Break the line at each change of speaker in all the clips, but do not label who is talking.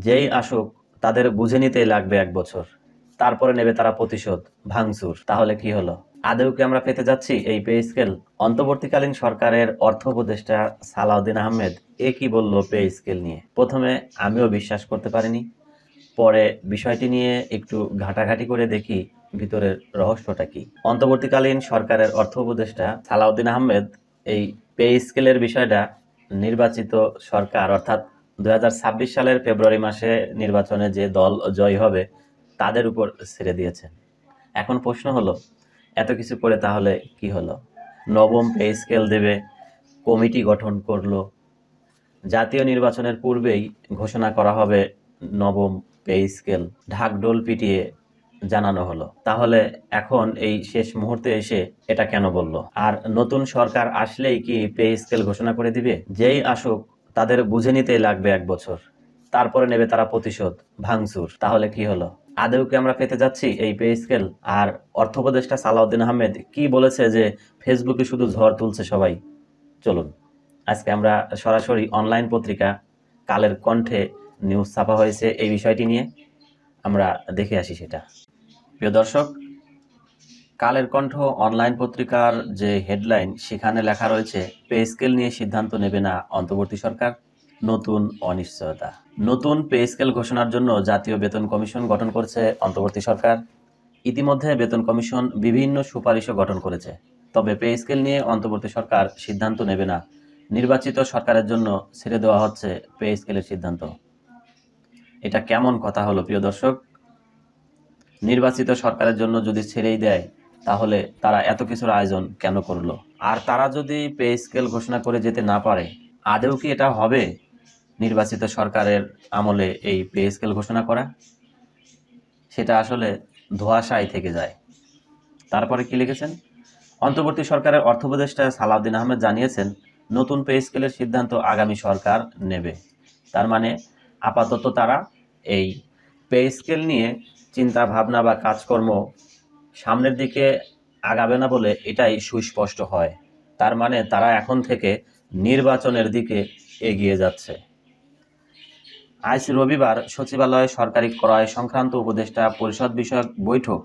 যেই আসুক তাদের বুঝে নিতেই লাগবে 1 বছর, তারপরে নেবে তারা প্রতিশোধ ভাঙচুর। তাহলে কি হলো? আদৌ কি আমরা পেতে যাচ্ছি এই পে স্কেল? অন্তর্বর্তীকালীন সরকারের অর্থ উপদেষ্টা সালাউদ্দিন আহমেদ কি বলল পে স্কেল নিয়ে? প্রথমে আমিও বিশ্বাস করতে পারিনি, পরে বিষয়টি নিয়ে একটু ঘাটাঘাটি করে দেখি ভিতরের রহস্যটা কি। অন্তর্বর্তীকালীন সরকারের অর্থ উপদেষ্টা সালাউদ্দিন আহমেদ এই পে স্কেলের বিষয়টা নির্বাচিত সরকার অর্থাৎ 2026 সালের ফেব্রুয়ারি মাসে নির্বাচনে যে দল জয়ী হবে তাদের উপর ছেড়ে দিয়েছেন। এখন প্রশ্ন হলো, এত কিছু করে তাহলে কি হলো? নবম পে স্কেল দেবে, কমিটি গঠন করলো, জাতীয় নির্বাচনের পূর্বেই ঘোষণা করা হবে নবম পে স্কেল, ঢাকঢোল পিটিয়ে জানানো হলো। তাহলে এখন এই শেষ মুহূর্তে এসে এটা কেন বললো? আর নতুন সরকার আসলেই কি পে স্কেল ঘোষণা করে দিবে? যেই আসুক তাদের বুঝে নিতেই লাগবে 1 বছর, তারপরে নেবে তারা প্রতিশোধ ভাঙচুর। তাহলে কি হলো? আদৌ কি আমরা পেতে যাচ্ছি এই পে স্কেল? আর অর্থ উপদেষ্টা সালাউদ্দিন আহমেদ কি বলেছে যে ফেসবুকে শুধু ঝড় তুলছে সবাই? চলুন আজকে আমরা সরাসরি অনলাইন পত্রিকা কালের কণ্ঠে নিউজ ছাপা হয়েছে এই বিষয়টি নিয়ে, আমরা দেখে আসি সেটা। প্রিয় দর্শক, কালের কণ্ঠ অনলাইন পত্রিকার যে হেডলাইন সেখানে লেখা রয়েছে পে স্কেল নিয়ে সিদ্ধান্ত নেবে না অন্তর্বর্তী সরকার, নতুন অনিশ্চয়তা। নতুন পে স্কেল ঘোষণার জন্য জাতীয় বেতন কমিশন গঠন করেছে অন্তর্বর্তী সরকার। ইতিমধ্যে বেতন কমিশন বিভিন্ন সুপারিশও গঠন করেছে, তবে পে স্কেল নিয়ে অন্তর্বর্তী সরকার সিদ্ধান্ত নেবে না। নির্বাচিত সরকারের জন্য ছেড়ে দেওয়া হচ্ছে পে স্কেলের সিদ্ধান্ত। এটা কেমন কথা হলো প্রিয় দর্শক? নির্বাচিত সরকারের জন্য যদি ছেড়েই দেয় তাহলে তারা এত কিছুর আয়োজন কেন করলো? আর তারা যদি পে স্কেল ঘোষণা করে যেতে না পারে, আদৌ কি এটা হবে নির্বাচিত সরকারের আমলে এই পে স্কেল ঘোষণা করা? সেটা আসলে ধোঁয়াশায় থেকে যায়। তারপরে কি লিখেছেন? অন্তর্বর্তী সরকারের অর্থ উপদেষ্টা সালাউদ্দিন আহমেদ জানিয়েছেন নতুন পে স্কেলের সিদ্ধান্ত আগামী সরকার নেবে। তার মানে আপাতত তারা এই পে স্কেল নিয়ে চিন্তা ভাবনা বা কাজকর্ম সামনের দিকে আগাবে না বলে এটাই সুস্পষ্ট হয়। তার মানে তারা এখন থেকে নির্বাচনের দিকে এগিয়ে যাচ্ছে। আজ রবিবার সচিবালয়ে সরকারি ক্রয় সংক্রান্ত উপদেষ্টা পরিষদ বিষয়ক বৈঠক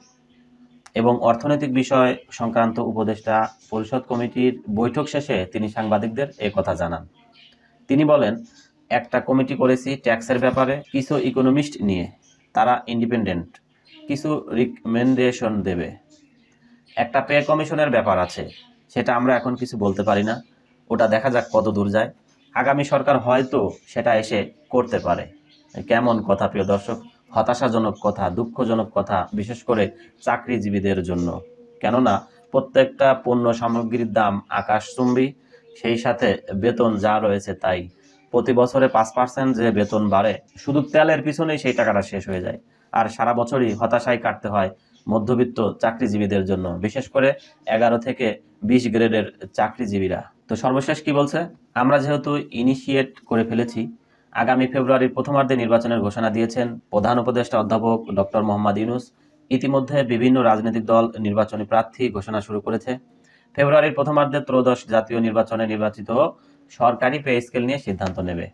এবং অর্থনৈতিক বিষয় সংক্রান্ত উপদেষ্টা পরিষদ কমিটির বৈঠক শেষে তিনি সাংবাদিকদের কথা জানান। তিনি বলেন, একটা কমিটি করেছি ট্যাক্সের ব্যাপারে, কিছু ইকোনমিস্ট নিয়ে, তারা ইন্ডিপেন্ডেন্ট, কিছু রিকমেন্ডেশন দেবে। একটা পে কমিশনের ব্যাপার আছে, সেটা আমরা এখন কিছু বলতে পারি না, ওটা দেখা যাক কত দূর যায়। আগামী সরকার হয়তো সেটা এসে করতে পারে। কেমন কথা প্রিয় দর্শক? হতাশাজনক কথা, দুঃখজনক কথা, বিশেষ করে চাকরিজীবীদের জন্য। কেননা প্রত্যেকটা পণ্য সামগ্রীর দাম আকাশচুম্বী, সেই সাথে বেতন যা রয়েছে তাই। প্রতি বছরে 5% যে বেতন বাড়ে, শুধু তেলের পিছনেই সেই টাকাটা শেষ হয়ে যায়। আর সারা বছরই হতাশায় কাটতে হয় মধ্যবিত্ত চাকরিজীবীদের জন্য, বিশেষ করে 11 থেকে 20 গ্রেডের চাকরিজীবীরা। তো সর্বশেষ কি বলছে? আমরা যেহেতু ইনিশিয়েট করে ফেলেছি, আগামী ফেব্রুয়ারির প্রথমার্ধে নির্বাচনের ঘোষণা দিয়েছেন প্রধান উপদেষ্টা অধ্যাপক ডক্টর মোহাম্মদ ইউনূস। ইতিমধ্যে বিভিন্ন রাজনৈতিক দল নির্বাচনী প্রার্থী ঘোষণা শুরু করেছে। ফেব্রুয়ারির প্রথমার্ধে ত্রয়োদশ জাতীয় নির্বাচনে নির্বাচিত সরকারি পে স্কেল নিয়ে সিদ্ধান্ত নেবে।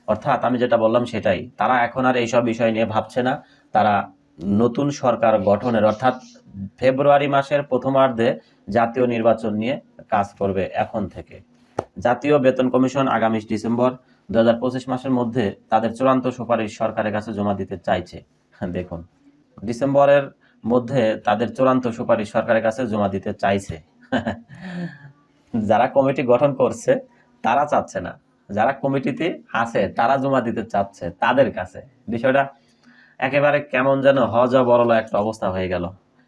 অর্থাৎ আমি যেটা বললাম সেটাই, তারা এখন আর এইসব বিষয় নিয়ে ভাবছে না। তারা নতুন সরকার গঠনের অর্থাৎ ফেব্রুয়ারি মাসের প্রথমার্ধে জাতীয় নির্বাচন নিয়ে কাজ করবে এখন থেকে। জাতীয় বেতন কমিশন আগামী ডিসেম্বর 2025 মাসের মধ্যে তাদের চূড়ান্ত সুপারিশ সরকারের কাছে জমা দিতে চাইছে। দেখুন, ডিসেম্বরের মধ্যে তাদের চূড়ান্ত সুপারিশ সরকারের কাছে জমা দিতে চাইছে। যারা কমিটি গঠন করছে তারা চাচ্ছে না, যারা কমিটিতে আছে তারা জমা দিতে চাচ্ছে তাদের কাছে। বিষয়টা একেবারে কেমন যেন হজা বরলা একটা অবস্থা হয়ে গেল।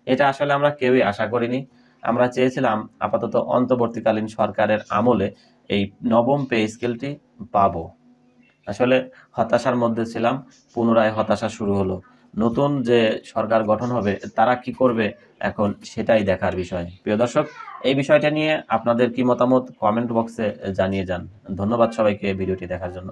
এটা আসলে আমরা কেউই আশা করিনি। আমরা চেয়েছিলাম আপাতত অন্তর্বর্তীকালীন সরকারের আমলে এই নবম পে স্কেলটি পাবো। আসলে হতাশার মধ্যে ছিলাম, পুনরায় হতাশা শুরু হলো। নতুন যে সরকার গঠন হবে তারা কি করবে এখন সেটাই দেখার বিষয়। প্রিয় দর্শক, এই বিষয়টা নিয়ে আপনাদের কি মতামত কমেন্ট বক্সে জানিয়ে যান। ধন্যবাদ সবাইকে ভিডিওটি দেখার জন্য।